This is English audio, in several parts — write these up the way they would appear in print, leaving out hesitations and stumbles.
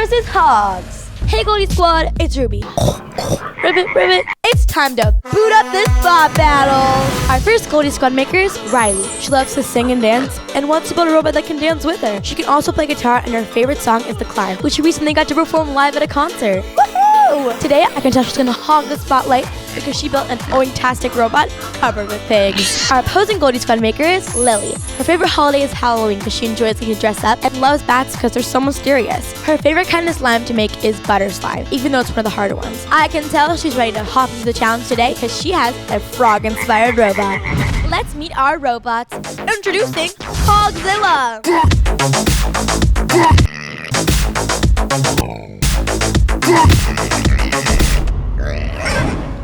versus Hogs. Hey Goldie Squad, it's Ruby. Ribbit, ribbit. It's time to boot up this bot battle. Our first Goldie Squad maker is Riley. She loves to sing and dance and wants to build a robot that can dance with her. She can also play guitar, and her favorite song is The Climb, which she recently got to perform live at a concert. Woohoo! Today, I can tell she's gonna hog the spotlight because she built an oink-tastic robot covered with pigs. Our opposing Goldie Squad maker is Lily. Her favorite holiday is Halloween because she enjoys getting dressed up and loves bats because they're so mysterious. Her favorite kind of slime to make is butter slime, even though it's one of the harder ones. I can tell she's ready to hop into the challenge today because she has a frog-inspired robot. Let's meet our robots. Introducing Hogzilla.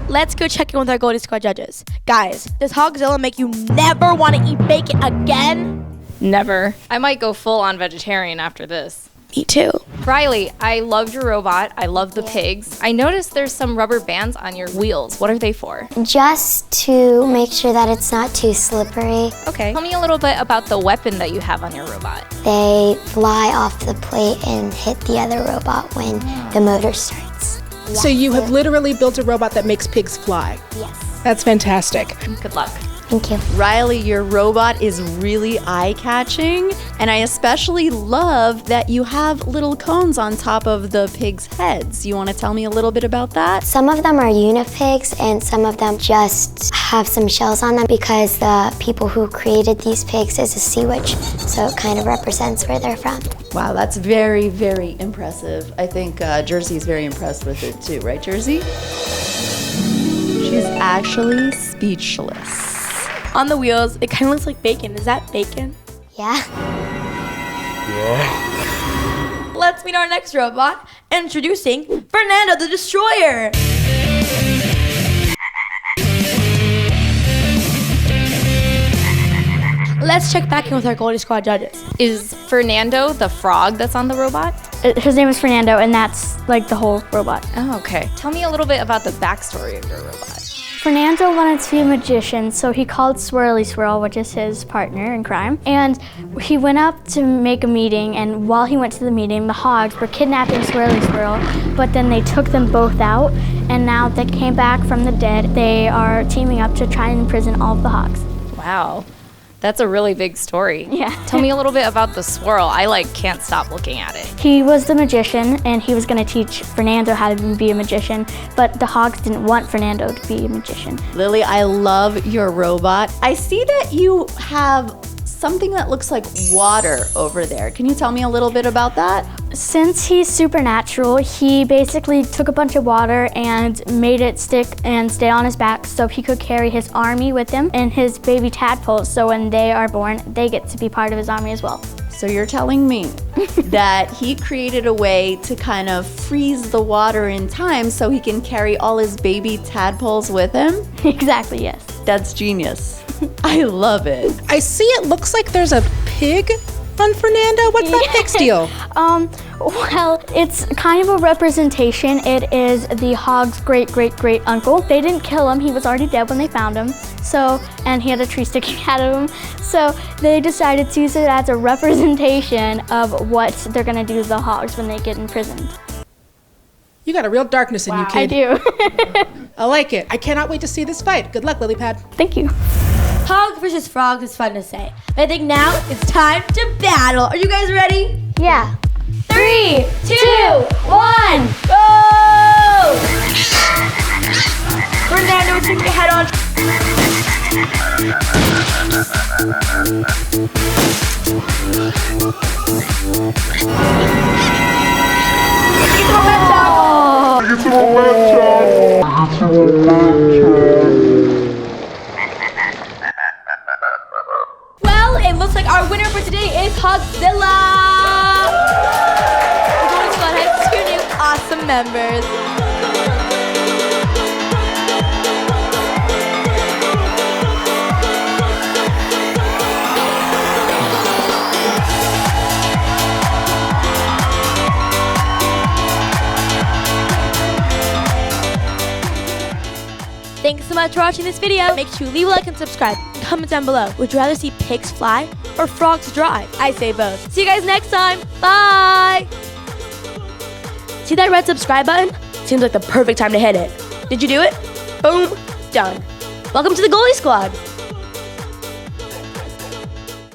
Let's go check in with our Goldie Squad judges. Guys, does Hogzilla make you never want to eat bacon again? Never. I might go full on vegetarian after this. Me too. Riley, I loved your robot. I love the pigs. I noticed there's some rubber bands on your wheels. What are they for? Just to make sure that it's not too slippery. Okay. Tell me a little bit about the weapon that you have on your robot. They fly off the plate and hit the other robot when the motor starts. So you have literally built a robot that makes pigs fly. Yes. That's fantastic. Good luck. Thank you. Riley, your robot is really eye-catching, and I especially love that you have little cones on top of the pigs' heads. You want to tell me a little bit about that? Some of them are unipigs and some of them just have some shells on them because the people who created these pigs is a sea witch, so it kind of represents where they're from. Wow, that's very, very impressive. I think Jersey's very impressed with it too, right, Jersey? She's actually speechless. On the wheels, it kind of looks like bacon. Is that bacon? Yeah. Let's meet our next robot. Introducing Fernando the Destroyer. Let's check back in with our Goldie Squad judges. Is Fernando the frog that's on the robot? His name is Fernando, and that's like the whole robot. Oh, okay. Tell me a little bit about the backstory of your robot. Fernando wanted to be a magician, so he called Swirly Swirl, which is his partner in crime, and he went up to make a meeting, and while he went to the meeting, the Hogs were kidnapping Swirly Swirl, but then they took them both out, and now they came back from the dead. They are teaming up to try and imprison all of the Hogs. Wow. That's a really big story. Yeah. Tell me a little bit about the swirl. I can't stop looking at it. He was the magician, and he was going to teach Fernando how to be a magician, but the Hogs didn't want Fernando to be a magician. Lily, I love your robot. I see that you have something that looks like water over there. Can you tell me a little bit about that? Since he's supernatural, he basically took a bunch of water and made it stick and stay on his back so he could carry his army with him and his baby tadpoles, so when they are born, they get to be part of his army as well. So you're telling me that he created a way to kind of freeze the water in time so he can carry all his baby tadpoles with him? Exactly, yes. That's genius. I love it. I see it looks like there's a pig on Fernando. What's that pig's deal? Well, it's kind of a representation. It is the Hog's great uncle. They didn't kill him. He was already dead when they found him. So, and he had a tree sticking out of him. So they decided to use it as a representation of what they're gonna do to the Hogs when they get imprisoned. You got a real darkness in you, I kid. do. I like it. I cannot wait to see this fight. Good luck, Lilypad. Thank you. Hogs versus frogs is fun to say, but I think now it's time to battle. Are you guys ready? Yeah. 3, 2, 1, go! Fernando, take your head on. Well, it looks like our winner for today is Hogzilla. The Goldie Squad has 2 new awesome members. Thanks so much for watching this video. Make sure you leave a like and subscribe. And comment down below. Would you rather see pigs fly or frogs drive? I say both. See you guys next time. Bye! See that red subscribe button? Seems like the perfect time to hit it. Did you do it? Boom, done. Welcome to the Goldie Squad.